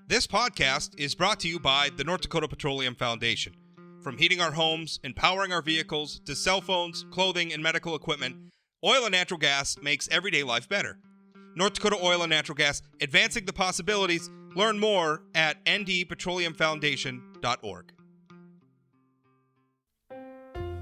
This podcast is brought to you by the North Dakota Petroleum Foundation. From heating our homes and powering our vehicles to cell phones, clothing, and medical equipment, oil and natural gas makes everyday life better. North Dakota Oil and Natural Gas, advancing the possibilities. Learn more at ndpetroleumfoundation.org.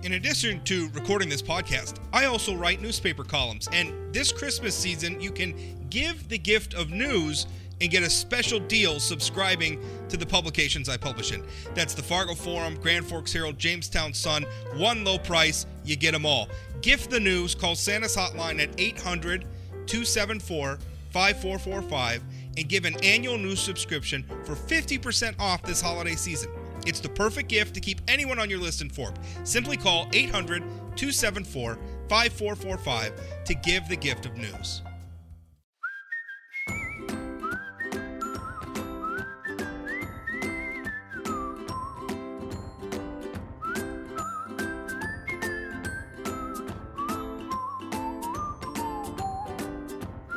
In addition to recording this podcast, I also write newspaper columns, and this Christmas season, you can give the gift of news and get a special deal subscribing to the publications I publish in. That's the Fargo Forum, Grand Forks Herald, Jamestown Sun, one low price, you get them all. Gift the news, call Santa's hotline at 800-274-5445 and give an annual news subscription for 50% off this holiday season. It's the perfect gift to keep anyone on your list informed. Simply call 800-274-5445 to give the gift of news.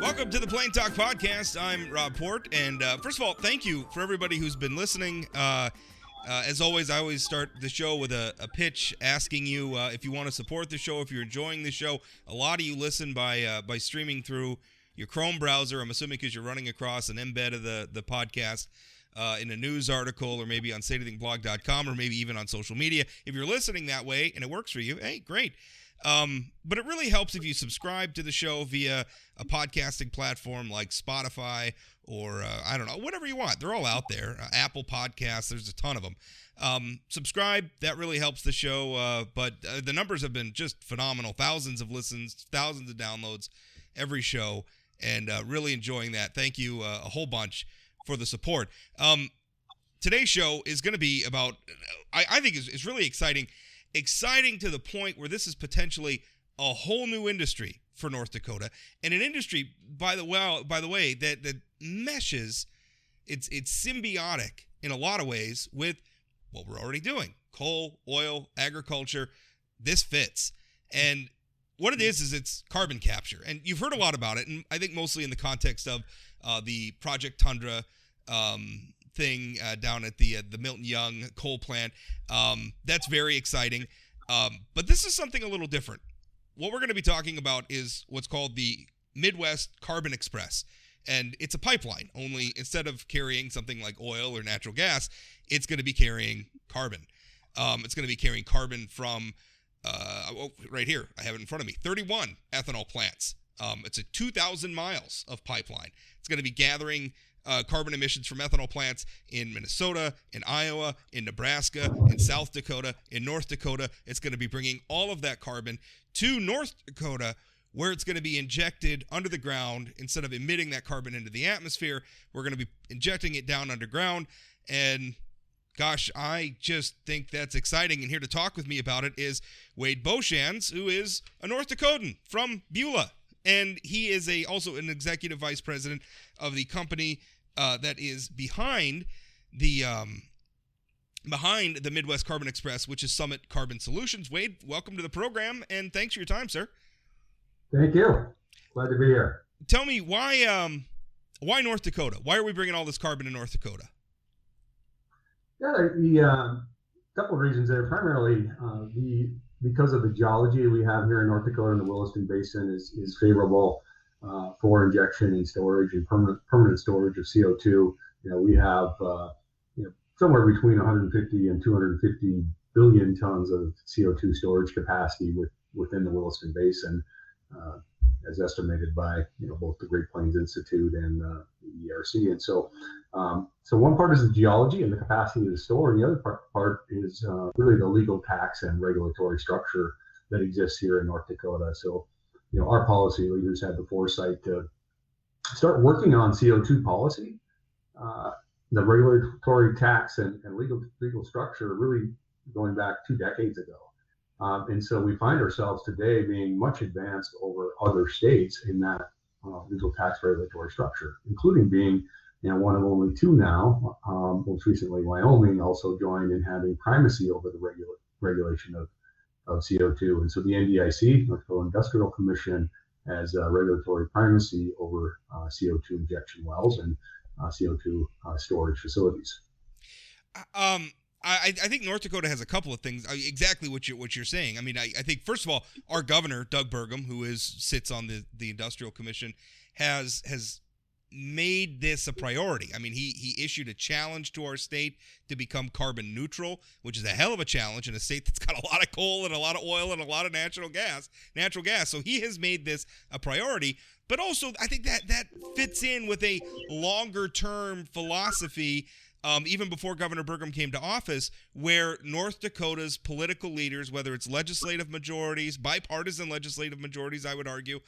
Welcome to the Plain Talk Podcast. I'm Rob Port, and first of all, thank you for everybody who's been listening. As always, I always start the show with a pitch asking you if you want to support the show, if you're enjoying the show. A lot of you listen by streaming through your Chrome browser, I'm assuming because you're running across an embed of the podcast in a news article or maybe on sayanythingblog.com or maybe even on social media. If you're listening that way and it works for you, hey, great. But it really helps if you subscribe to the show via a podcasting platform like Spotify or, I don't know, whatever you want. They're all out there. Apple Podcasts, there's a ton of them. Subscribe, that really helps the show. But the numbers have been just phenomenal. Thousands of listens, thousands of downloads every show, and really enjoying that. Thank you a whole bunch for the support. Today's show is going to be about, I think is really exciting. Exciting to the point where this is potentially a whole new industry for North Dakota, and an industry, by the way, that meshes. It's symbiotic in a lot of ways with what we're already doing: coal, oil, agriculture. This fits, and what it is it's carbon capture, and you've heard a lot about it, and I think mostly in the context of the Project Tundra thing down at the Milton Young coal plant. That's very exciting. But this is something a little different. What we're going to be talking about is what's called the Midwest Carbon Express. And it's a pipeline, only instead of carrying something like oil or natural gas, it's going to be carrying carbon. It's going to be carrying carbon from, right here, I have it in front of me, 31 ethanol plants. It's a 2,000 miles of pipeline. It's going to be gathering carbon emissions from ethanol plants in Minnesota, in Iowa, in Nebraska, in South Dakota, in North Dakota. It's going to be bringing all of that carbon to North Dakota, where it's going to be injected under the ground. Instead of emitting that carbon into the atmosphere, we're going to be injecting it down underground. And gosh, I just think that's exciting. And here to talk with me about it is Wade Boeschans, who is a North Dakotan from Beulah. And he is also an executive vice president of the company that is behind the Midwest Carbon Express, which is Summit Carbon Solutions. Wade, welcome to the program, and thanks for your time, sir. Thank you. Glad to be here. Tell me, why North Dakota? Why are we bringing all this carbon to North Dakota? Yeah, the couple of reasons there. Primarily, because of the geology we have here in North Dakota, and the Williston Basin is favorable for injection and storage and permanent storage of CO2. You know, we have somewhere between 150 and 250 billion tons of CO2 storage capacity within the Williston Basin, as estimated by both the Great Plains Institute and the ERC. And so one part is the geology and the capacity to store, and the other part is really the legal, tax, and regulatory structure that exists here in North Dakota. So our policy leaders had the foresight to start working on CO2 policy. The regulatory, tax, and legal structure really going back 2 decades ago. And so we find ourselves today being much advanced over other states in that legal, tax, regulatory structure, including being one of only 2 now. Most recently, Wyoming also joined in having primacy over the regulation of CO2. And so the NDIC, North Dakota Industrial Commission, has regulatory primacy over CO2 injection wells. And CO2 storage facilities. I think North Dakota has a couple of things, exactly what you're saying. I mean, I think, first of all, our governor, Doug Burgum, who sits on the Industrial Commission, has made this a priority. I mean, he issued a challenge to our state to become carbon neutral, which is a hell of a challenge in a state that's got a lot of coal and a lot of oil and a lot of natural gas. So he has made this a priority. But also, I think that fits in with a longer-term philosophy, even before Governor Burgum came to office, where North Dakota's political leaders, whether it's legislative majorities, bipartisan legislative majorities, I would argue,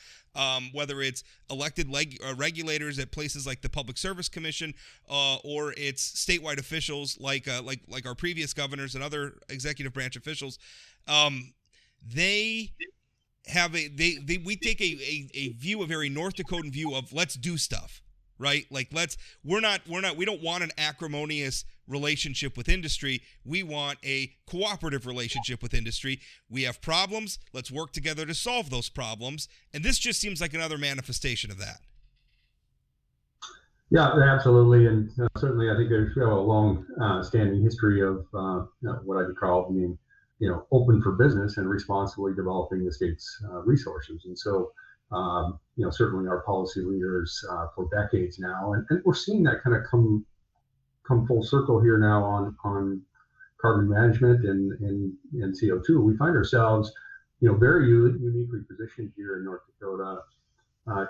whether it's elected regulators at places like the Public Service Commission, or it's statewide officials like our previous governors and other executive branch officials, they have we take a view, a very North Dakotan view of let's do stuff. Right? Like we don't want an acrimonious relationship with industry. We want a cooperative relationship with industry. We have problems. Let's work together to solve those problems. And this just seems like another manifestation of that. Yeah, absolutely. And certainly I think there's a long standing history of what I would call being, open for business and responsibly developing the state's resources. And so, certainly our policy leaders for decades now, and we're seeing that kind of come full circle here now on carbon management and CO2. We find ourselves, very uniquely positioned here in North Dakota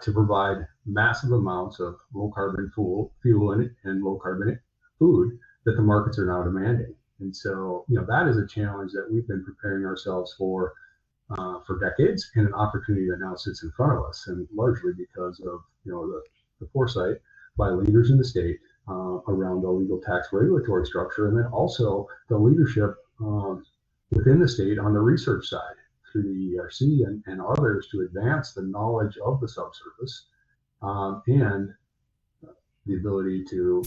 to provide massive amounts of low carbon fuel and low carbon food that the markets are now demanding. And so, that is a challenge that we've been preparing ourselves for decades, and an opportunity that now sits in front of us, and largely because of the foresight by leaders in the state around the legal tax regulatory structure, and then also the leadership within the state on the research side through the ERC and others to advance the knowledge of the subsurface and the ability to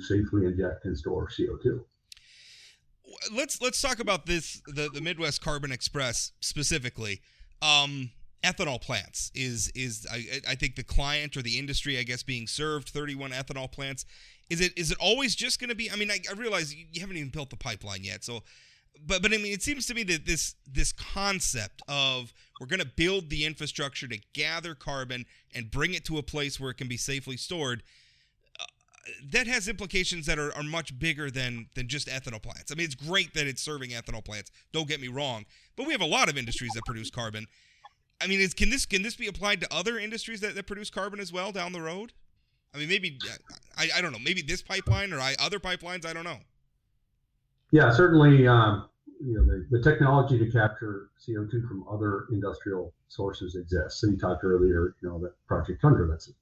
safely inject and store CO2. Let's talk about this, the Midwest Carbon Express specifically. Ethanol plants is I think the client or the industry, I guess, being served 31 ethanol plants. Is it always just going to be? I mean, I realize you haven't even built the pipeline yet, so. But I mean, it seems to me that this concept of we're going to build the infrastructure to gather carbon and bring it to a place where it can be safely stored, that has implications that are much bigger than just ethanol plants. I mean, it's great that it's serving ethanol plants. Don't get me wrong, but we have a lot of industries that produce carbon. I mean, can this be applied to other industries that produce carbon as well down the road? I mean, maybe I don't know. Maybe this pipeline or other pipelines. I don't know. Yeah, certainly. The technology to capture CO2 from other industrial sources exists. So you talked earlier, that Project Tundra, that's a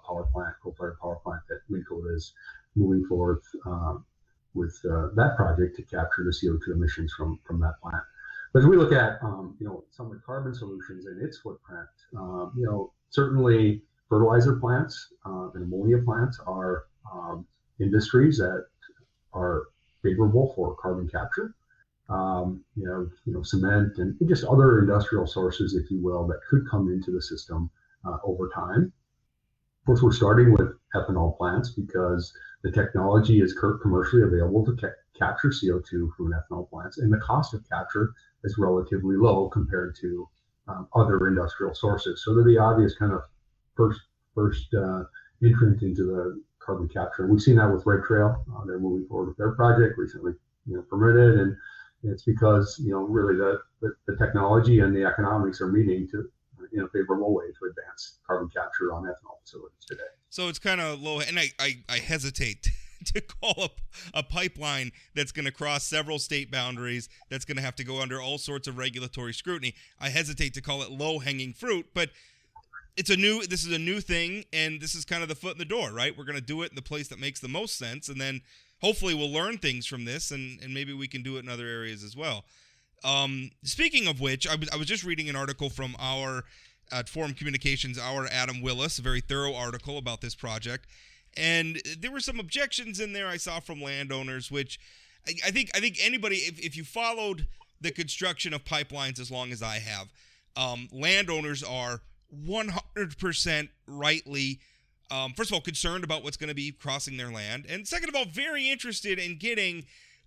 power plant, coal-fired power plant that Dakota is moving forward with that project to capture the CO2 emissions from that plant. But as we look at Summit Carbon Solutions and its footprint, certainly fertilizer plants and ammonia plants are industries that are favorable for carbon capture. Cement and just other industrial sources, if you will, that could come into the system over time. Of course, we're starting with ethanol plants because the technology is commercially available to capture CO2 from ethanol plants, and the cost of capture is relatively low compared to other industrial sources. So they're the obvious kind of first entrant into the carbon capture. We've seen that with Red Trail. They're moving forward with their project, recently permitted, and it's because really the technology and the economics are meeting to in a favorable way to advance carbon capture on ethanol facilities today. So it's kind of low, and I hesitate to call up a pipeline that's going to cross several state boundaries, that's going to have to go under all sorts of regulatory scrutiny. I hesitate to call it low-hanging fruit, but this is a new thing, and this is kind of the foot in the door, right? We're going to do it in the place that makes the most sense, and then hopefully we'll learn things from this, and maybe we can do it in other areas as well. Speaking of which, I was just reading an article from our Forum Communications, our Adam Willis, a very thorough article about this project, and there were some objections in there I saw from landowners, which I think anybody, if you followed the construction of pipelines as long as I have, landowners are 100% rightly First of all, concerned about what's going to be crossing their land, and second of all, very interested in getting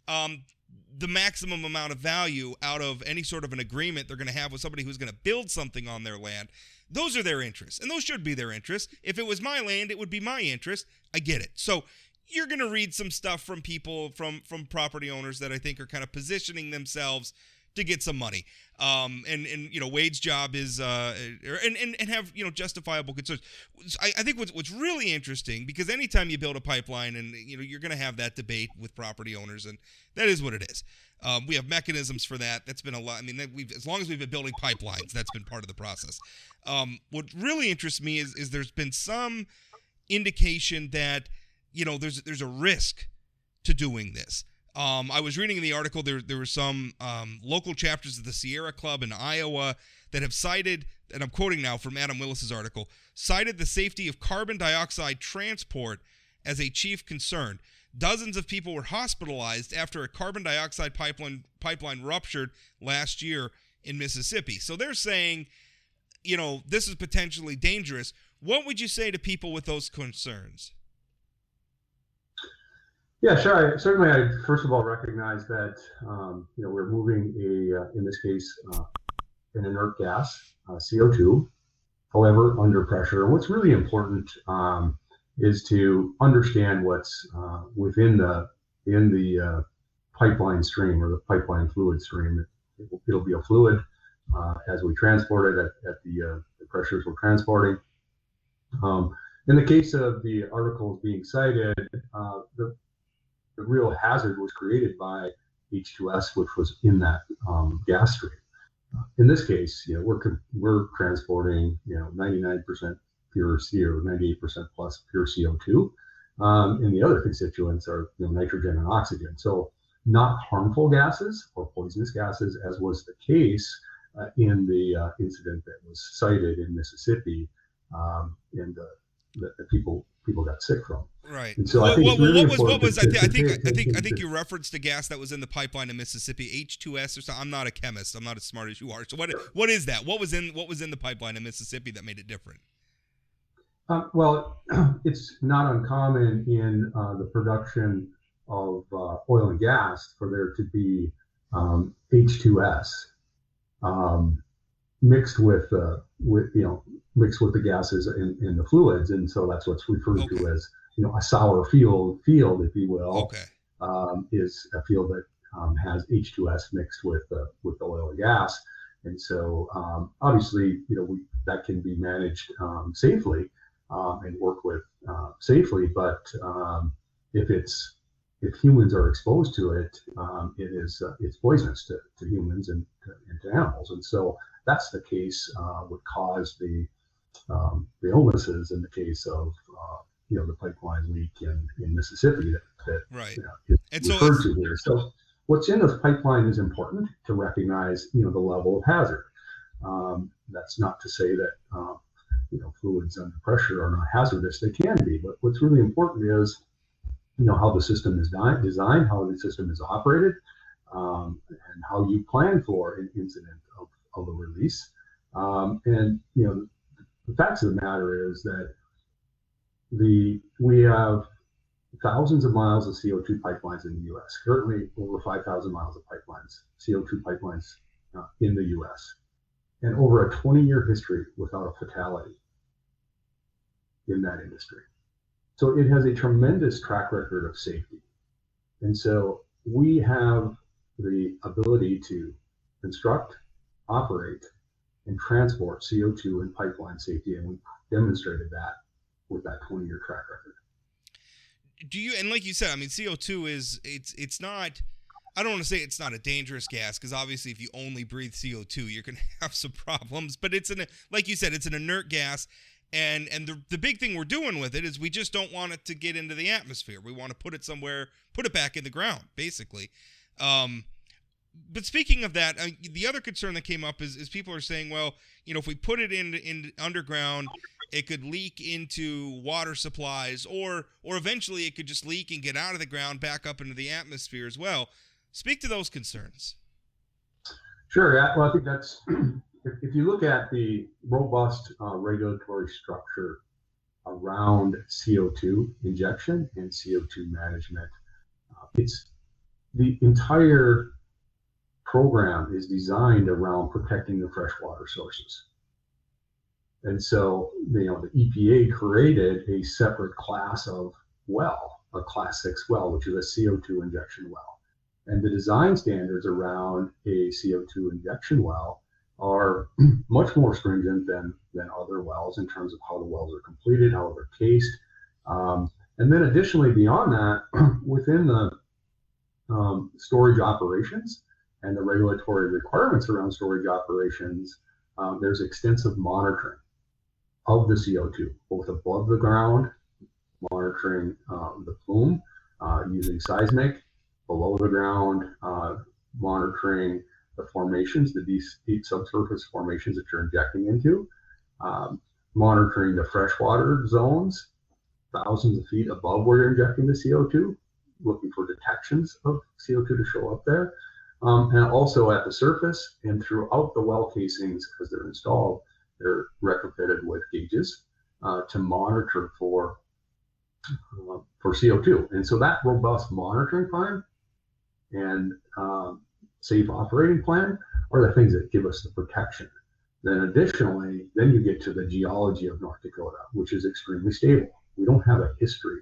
the maximum amount of value out of any sort of an agreement they're going to have with somebody who's going to build something on their land. Those are their interests, and those should be their interests. If it was my land, it would be my interest. I get it. So you're going to read some stuff from people, from property owners that I think are kind of positioning themselves to get some money. And Wade's job is and have justifiable concerns. I think what's really interesting, because anytime you build a pipeline, and you're going to have that debate with property owners, and that is what it is. We have mechanisms for that. That's been a lot. I mean, as long as we've been building pipelines, that's been part of the process. What really interests me is there's been some indication that there's a risk to doing this. I was reading in the article there were some local chapters of the Sierra Club in Iowa that have cited, and I'm quoting now from Adam Willis's article, cited the safety of carbon dioxide transport as a chief concern. Dozens of people were hospitalized after a carbon dioxide pipeline ruptured last year in Mississippi. So they're saying, this is potentially dangerous. What would you say to people with those concerns? Yeah, sure. Certainly, I first of all recognize that we're moving in this case, an inert gas, CO2, however, under pressure. And what's really important is to understand what's within the pipeline stream, or the pipeline fluid stream. It'll be a fluid as we transport it at the pressures we're transporting. In the case of the articles being cited, the real hazard was created by H2S, which was in that gas stream. In this case, we're transporting 99% pure CO, 98% plus pure CO2, and the other constituents are nitrogen and oxygen. So not harmful gases or poisonous gases, as was the case in the incident that was cited in Mississippi, and that people got sick from. Right. And so I think I think you referenced a gas that was in the pipeline in Mississippi, H2S or something. I'm not a chemist. I'm not as smart as you are. So what is that? What was in the pipeline in Mississippi that made it different? Well, it's not uncommon in the production of oil and gas for there to be H2S mixed with the gases in the fluids, and so that's what's referred to as a sour field, if you will. Okay. Is a field that has H2S mixed with oil and gas, and so obviously that can be managed safely and work with safely, but if humans are exposed to it, it's poisonous to humans and to animals, and so that's the case would cause the illnesses in the case of the pipeline leak in Mississippi that right. Is referred to here. So what's in this pipeline is important to recognize the level of hazard. That's not to say that fluids under pressure are not hazardous. They can be, but what's really important is how the system is designed, how the system is operated, and how you plan for an incident of a release. And the facts of the matter is that we have thousands of miles of CO2 pipelines in the U.S. Currently, over 5,000 miles of pipelines, CO2 pipelines in the U.S. and over a 20-year history without a fatality in that industry. So it has a tremendous track record of safety. And so we have the ability to construct, operate, and transport CO2 in pipeline safety, and we demonstrated that with that 20-year track record. Do you, and like you said, I mean, CO2 it's not, I don't want to say it's not a dangerous gas, because obviously if you only breathe CO2, you're going to have some problems, but like you said, it's an inert gas, and the big thing we're doing with it is we just don't want it to get into the atmosphere. We want to put it somewhere, put it back in the ground, basically. But speaking of that, the other concern that came up is people are saying, well, if we put it in underground, it could leak into water supplies, or eventually it could just leak and get out of the ground back up into the atmosphere as well. Speak to those concerns. Sure. Yeah. Well, I think that's if you look at the robust regulatory structure around CO2 injection and CO2 management. It's the entire program is designed around protecting the freshwater sources. And so, the EPA created a separate class of well, a class 6 well, which is a CO2 injection well. And the design standards around a CO2 injection well are much more stringent than other wells in terms of how the wells are completed, how they're cased. And then additionally, beyond that, within the storage operations and the regulatory requirements around storage operations, there's extensive monitoring of the CO2, both above the ground, monitoring the plume using seismic, below the ground, monitoring the formations, the deep subsurface formations that you're injecting into, monitoring the freshwater zones, thousands of feet above where you're injecting the CO2, looking for detections of CO2 to show up there, and also at the surface and throughout the well casings as they're installed. They're retrofitted with gauges to monitor for CO2. And so that robust monitoring plan and safe operating plan are the things that give us the protection. Then additionally, then you get to the geology of North Dakota, which is extremely stable. We don't have a history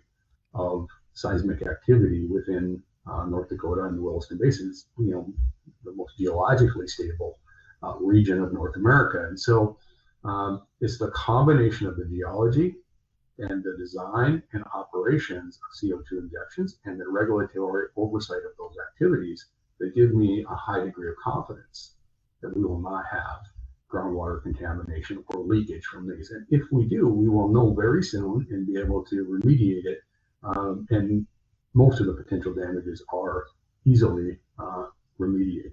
of seismic activity within North Dakota and the Williston Basin. It's, the most geologically stable region of North America. And so it's the combination of the geology and the design and operations of CO2 injections and the regulatory oversight of those activities that give me a high degree of confidence that we will not have groundwater contamination or leakage from these. And if we do, we will know very soon and be able to remediate it. And most of the potential damages are easily remediated.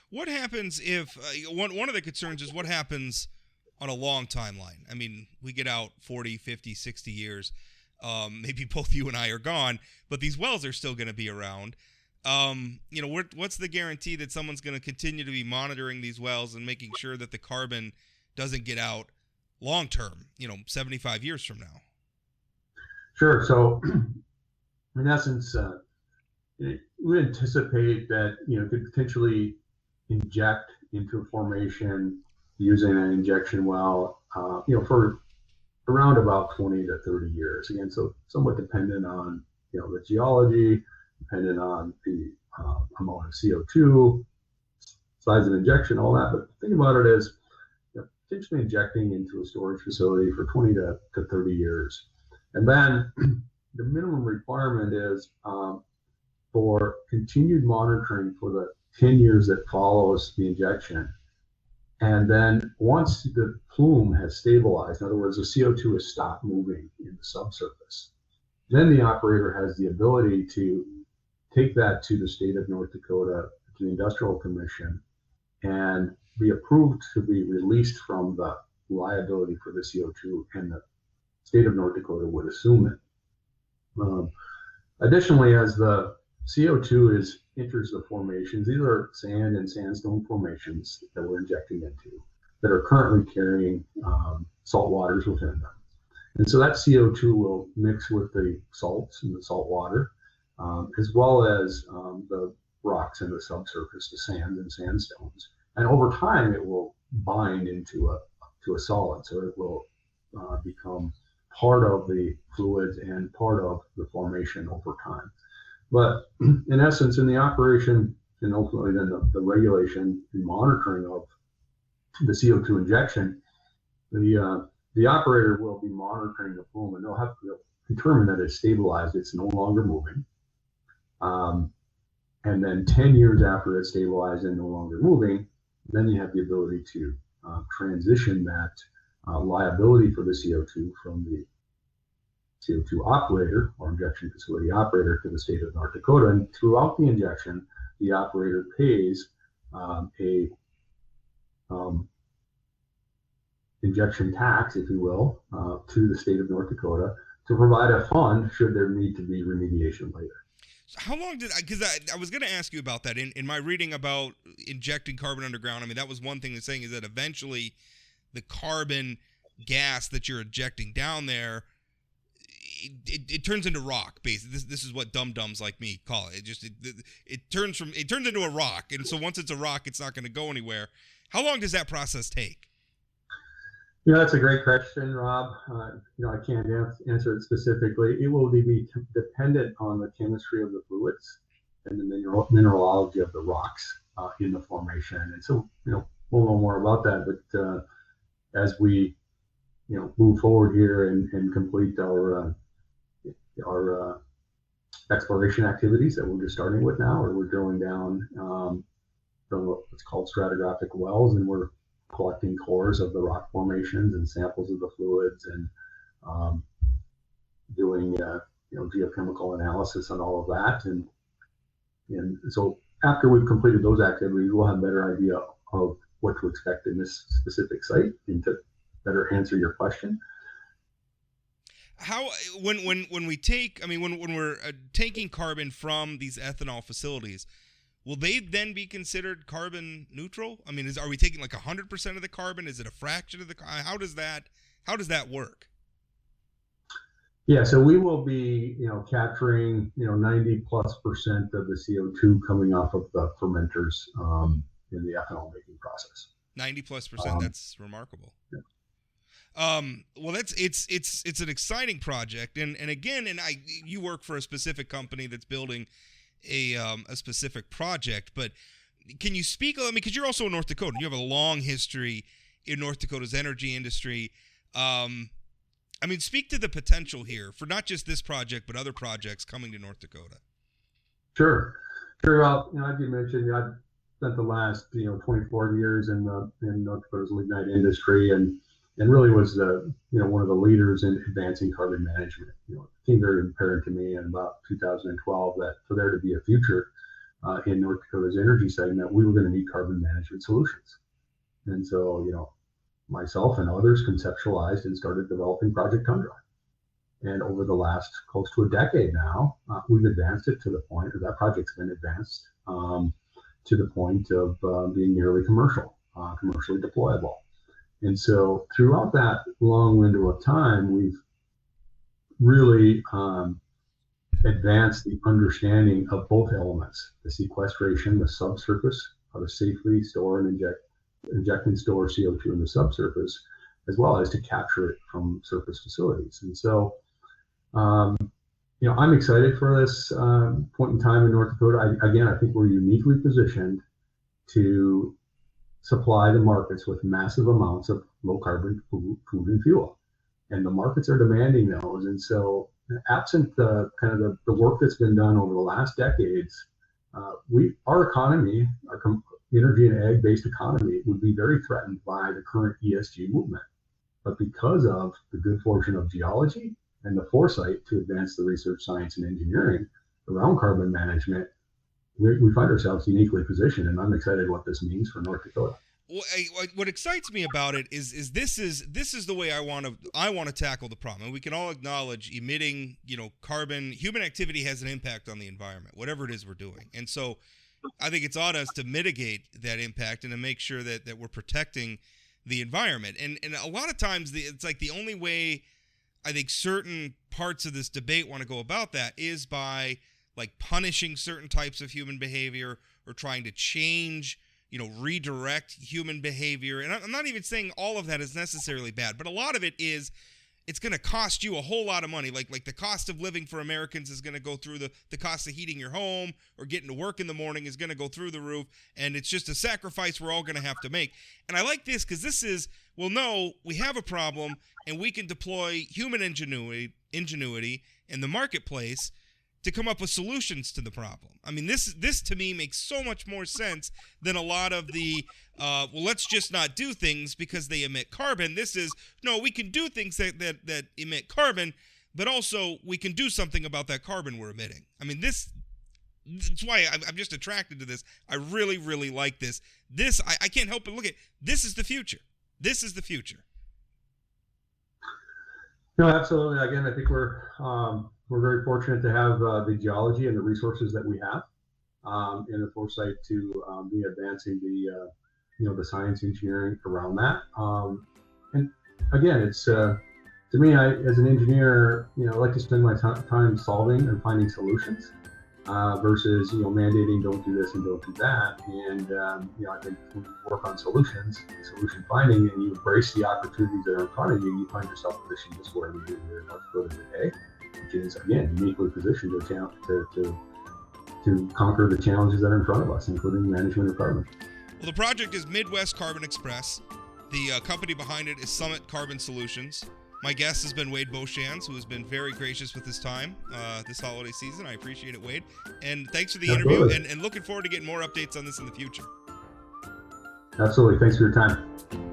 What happens if one of the concerns is what happens on a long timeline? I mean, we get out 40, 50, 60 years. Maybe both you and I are gone, but these wells are still going to be around. What's the guarantee that someone's going to continue to be monitoring these wells and making sure that the carbon doesn't get out long term, 75 years from now? Sure. So in essence, we anticipate that, could potentially inject into a formation using an injection well, for around about 20 to 30 years. Again, so somewhat dependent on, the geology, dependent on the amount of CO2, size of injection, all that. But think about it as potentially injecting into a storage facility for 20 to 30 years. And then the minimum requirement is for continued monitoring for the 10 years that follows the injection. And then once the plume has stabilized, in other words, the CO2 has stopped moving in the subsurface, then the operator has the ability to take that to the state of North Dakota, to the Industrial Commission, and be approved to be released from the liability for the CO2, and the state of North Dakota would assume it. Additionally, as the CO2 enters the formations, these are sand and sandstone formations that we're injecting into that are currently carrying salt waters within them. And so that CO2 will mix with the salts and the salt water, as well as the rocks in the subsurface, the sands and sandstones. And over time, it will bind into a solid, so it will become part of the fluids and part of the formation over time. But in essence, in the operation and ultimately then the regulation and monitoring of the CO2 injection, the operator will be monitoring the plume, and they'll determine that it's stabilized, it's no longer moving. And then 10 years after it's stabilized and no longer moving, then you have the ability to transition that liability for the CO2 from the CO2 operator or injection facility operator to the state of North Dakota. And throughout the injection, the operator pays a injection tax, if you will, to the state of North Dakota to provide a fund should there need to be remediation later. How long because I was going to ask you about that in my reading about injecting carbon underground. I mean, that was one thing that's saying is that eventually the carbon gas that you're injecting down there, it turns into rock. Basically, this is what dum-dums like me call it. It turns into a rock, and so once it's a rock, it's not going to go anywhere. How long does that process take? That's a great question, Rob. I can't answer it specifically. It will be dependent on the chemistry of the fluids and the mineralogy of the rocks in the formation. And so, we'll know more about that. But as we, move forward here and complete our exploration activities that we're just starting with now, or we're drilling down what's called stratigraphic wells, and we're collecting cores of the rock formations and samples of the fluids, and doing geochemical analysis on all of that, and so after we've completed those activities, we'll have a better idea of what to expect in this specific site, and to better answer your question. How when we take, when we're taking carbon from these ethanol facilities, will they then be considered carbon neutral? Are we taking like 100% of the carbon? Is it a fraction of the? How does that work? Yeah, so we will be, capturing, 90+% of the CO2 coming off of the fermenters in the ethanol making process. 90+%. That's remarkable. Yeah. Well, it's an exciting project, and you work for a specific company that's building a specific project, but can you speak? Because you're also in North Dakota, and you have a long history in North Dakota's energy industry. Speak to the potential here for not just this project, but other projects coming to North Dakota. Sure. Well, as you mentioned, I've spent the last 24 years in North Dakota's lignite industry, and really was one of the leaders in advancing carbon management. It became very apparent to me in about 2012 that for there to be a future in North Dakota's energy segment, we were going to need carbon management solutions. And so, myself and others conceptualized and started developing Project Tundra. And over the last close to a decade now, we've advanced it to the point, or that project's been advanced to the point of being nearly commercially deployable. And so throughout that long window of time, we've really advanced the understanding of both elements: the sequestration, the subsurface, how to safely store and inject and store CO2 in the subsurface, as well as to capture it from surface facilities. And so, I'm excited for this point in time in North Dakota. I think we're uniquely positioned to supply the markets with massive amounts of low carbon food and fuel, and the markets are demanding those. And so, absent the work that's been done over the last decades, our economy, our energy and ag-based economy, would be very threatened by the current ESG movement. But because of the good fortune of geology and the foresight to advance the research, science, and engineering around carbon management, we find ourselves uniquely positioned, and I'm excited what this means for North Dakota. Well, what excites me about it is this is the way I want to tackle the problem. And we can all acknowledge emitting, carbon. Human activity has an impact on the environment, whatever it is we're doing. And so, I think it's on us to mitigate that impact and to make sure that we're protecting the environment. And a lot of times, it's like the only way I think certain parts of this debate want to go about that is by like punishing certain types of human behavior or trying to change, redirect human behavior. And I'm not even saying all of that is necessarily bad, but a lot of it is, it's going to cost you a whole lot of money. Like the cost of living for Americans is going to go through the cost of heating your home or getting to work in the morning is going to go through the roof. And it's just a sacrifice we're all going to have to make. And I like this because this is, well, no, we have a problem and we can deploy human ingenuity in the marketplace to come up with solutions to the problem. This to me makes so much more sense than a lot of the, let's just not do things because they emit carbon. This is, no, we can do things that emit carbon, but also we can do something about that carbon we're emitting. That's why I'm just attracted to this. I really, really like this. I can't help but look at, this is the future. This is the future. No, absolutely. Again, I think we're very fortunate to have the geology and the resources that we have, and the foresight to be advancing the science engineering around that. And again, it's to me, as an engineer, I like to spend my time solving and finding solutions versus mandating don't do this and don't do that. And I think when you work on solution finding, and you embrace the opportunities that are in front of you, you find yourself positioned just where we do here in North Dakota today, which is again uniquely positioned to conquer the challenges that are in front of us, including management of carbon. Well, the project is Midwest Carbon Express. The company behind it is Summit Carbon Solutions. My guest has been Wade Boeschans, who has been very gracious with his time this holiday season. I appreciate it, Wade. And thanks for the interview, and looking forward to getting more updates on this in the future. Absolutely. Thanks for your time.